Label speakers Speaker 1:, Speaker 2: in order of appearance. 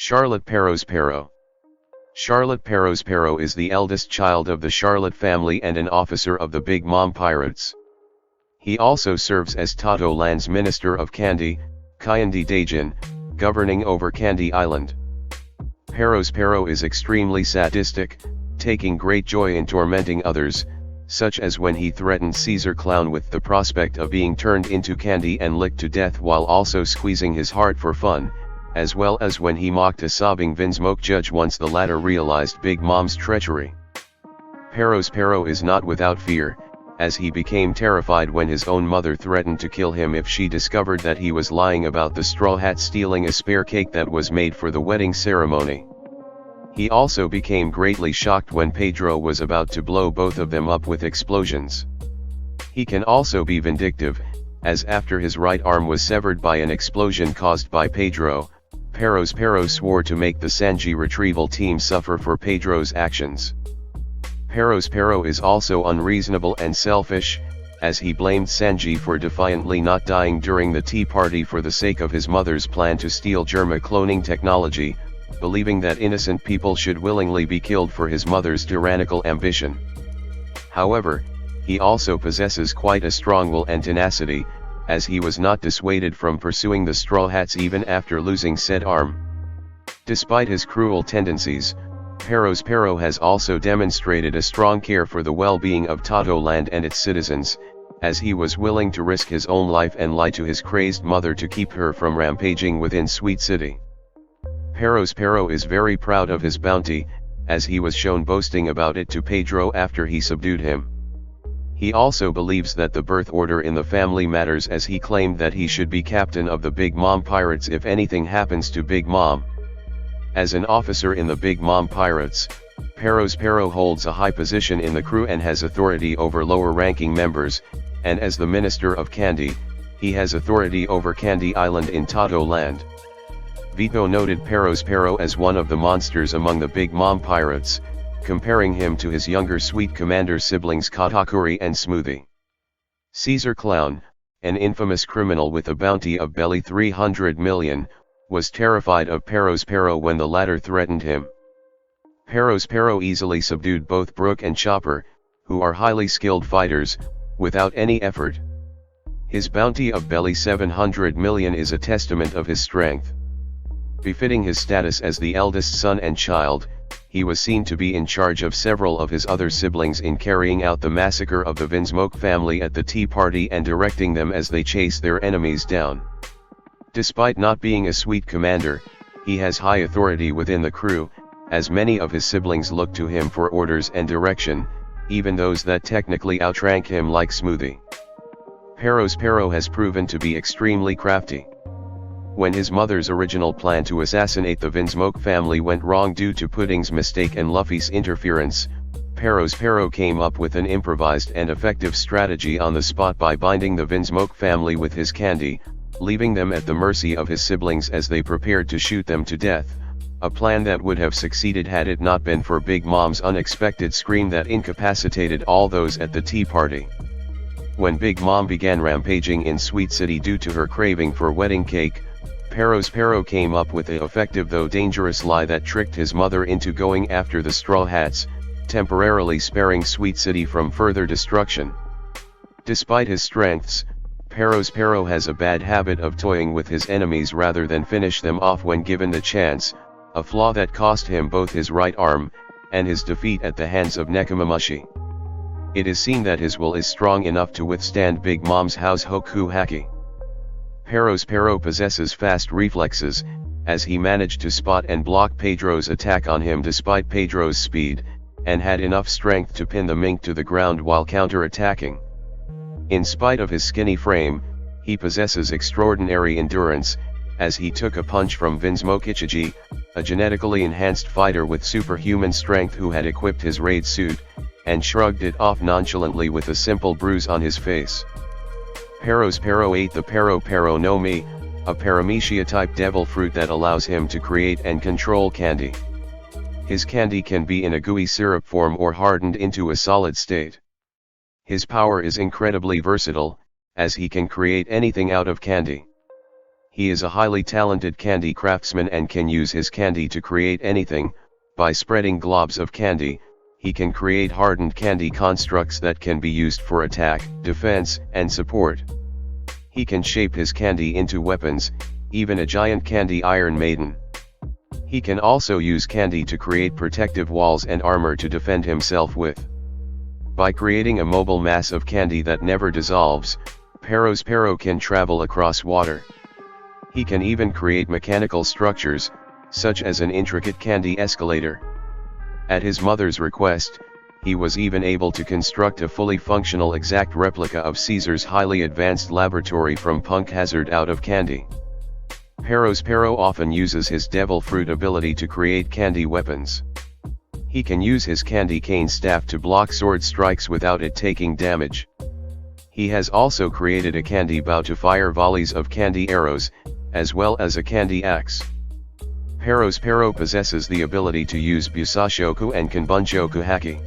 Speaker 1: Charlotte Perospero. Charlotte Perospero is the eldest child of the Charlotte family and an officer of the Big Mom Pirates. He also serves as Totto Land's Minister of Kyandi Daijin, governing over Kyandi Island. Perospero is extremely sadistic, taking great joy in tormenting others, such as when he threatened Caesar Clown with the prospect of being turned into candy and licked to death while also squeezing his heart for fun, as well as when he mocked a sobbing Vinsmoke Judge once the latter realized Big Mom's treachery. Perospero is not without fear, as he became terrified when his own mother threatened to kill him if she discovered that he was lying about the straw hat stealing a spare cake that was made for the wedding ceremony. He also became greatly shocked when Pedro was about to blow both of them up with explosions. He can also be vindictive, as after his right arm was severed by an explosion caused by Pedro, Perospero swore to make the Sanji Retrieval Team suffer for Pedro's actions. Perospero is also unreasonable and selfish, as he blamed Sanji for defiantly not dying during the tea party for the sake of his mother's plan to steal Germa cloning technology, believing that innocent people should willingly be killed for his mother's tyrannical ambition. However, he also possesses quite a strong will and tenacity, as he was not dissuaded from pursuing the Straw Hats even after losing said arm. Despite his cruel tendencies, Perospero has also demonstrated a strong care for the well-being of Totto Land and its citizens, as he was willing to risk his own life and lie to his crazed mother to keep her from rampaging within Sweet City. Perospero is very proud of his bounty, as he was shown boasting about it to Pedro after he subdued him. He also believes that the birth order in the family matters, as he claimed that he should be captain of the Big Mom Pirates if anything happens to Big Mom. As an officer in the Big Mom Pirates, Perospero holds a high position in the crew and has authority over lower-ranking members, and as the Minister of Kyandi, he has authority over Kyandi Island in Totto Land. Vito noted Perospero as one of the monsters among the Big Mom Pirates, comparing him to his younger sweet commander siblings Katakuri and Smoothie. Caesar Clown, an infamous criminal with a bounty of belly 300 million, was terrified of Perospero when the latter threatened him. Perospero easily subdued both Brook and Chopper, who are highly skilled fighters, without any effort. His bounty of belly 700 million is a testament of his strength. Befitting his status as the eldest son and child, he was seen to be in charge of several of his other siblings in carrying out the massacre of the Vinsmoke family at the tea party and directing them as they chase their enemies down. Despite not being a sweet commander, he has high authority within the crew, as many of his siblings look to him for orders and direction, even those that technically outrank him like Smoothie. Perospero has proven to be extremely crafty. When his mother's original plan to assassinate the Vinsmoke family went wrong due to Pudding's mistake and Luffy's interference, Perospero came up with an improvised and effective strategy on the spot by binding the Vinsmoke family with his candy, leaving them at the mercy of his siblings as they prepared to shoot them to death, a plan that would have succeeded had it not been for Big Mom's unexpected scream that incapacitated all those at the tea party. When Big Mom began rampaging in Sweet City due to her craving for wedding cake, Perospero came up with an effective though dangerous lie that tricked his mother into going after the Straw Hats, temporarily sparing Sweet City from further destruction. Despite his strengths, Perospero has a bad habit of toying with his enemies rather than finish them off when given the chance, a flaw that cost him both his right arm, and his defeat at the hands of Nekomamushi. It is seen that his will is strong enough to withstand Big Mom's house Hoku Haki. Perospero possesses fast reflexes, as he managed to spot and block Pedro's attack on him despite Pedro's speed, and had enough strength to pin the mink to the ground while counter-attacking. In spite of his skinny frame, he possesses extraordinary endurance, as he took a punch from Vinsmoke Judge, a genetically enhanced fighter with superhuman strength who had equipped his raid suit, and shrugged it off nonchalantly with a simple bruise on his face. Perospero ate the Pero no Mi, a paramecia-type devil fruit that allows him to create and control candy. His candy can be in a gooey syrup form or hardened into a solid state. His power is incredibly versatile, as he can create anything out of candy. He is a highly talented candy craftsman and can use his candy to create anything. By spreading globs of candy, he can create hardened candy constructs that can be used for attack, defense, and support. He can shape his candy into weapons, even a giant candy Iron Maiden. He can also use candy to create protective walls and armor to defend himself with. By creating a mobile mass of candy that never dissolves, Perospero can travel across water. He can even create mechanical structures, such as an intricate candy escalator. At his mother's request, he was even able to construct a fully functional exact replica of Caesar's highly advanced laboratory from Punk Hazard out of candy. Perospero often uses his devil fruit ability to create candy weapons. He can use his candy cane staff to block sword strikes without it taking damage. He has also created a candy bow to fire volleys of candy arrows, as well as a candy axe. Perospero possesses the ability to use Busashoku and Kanbunjoku Haki.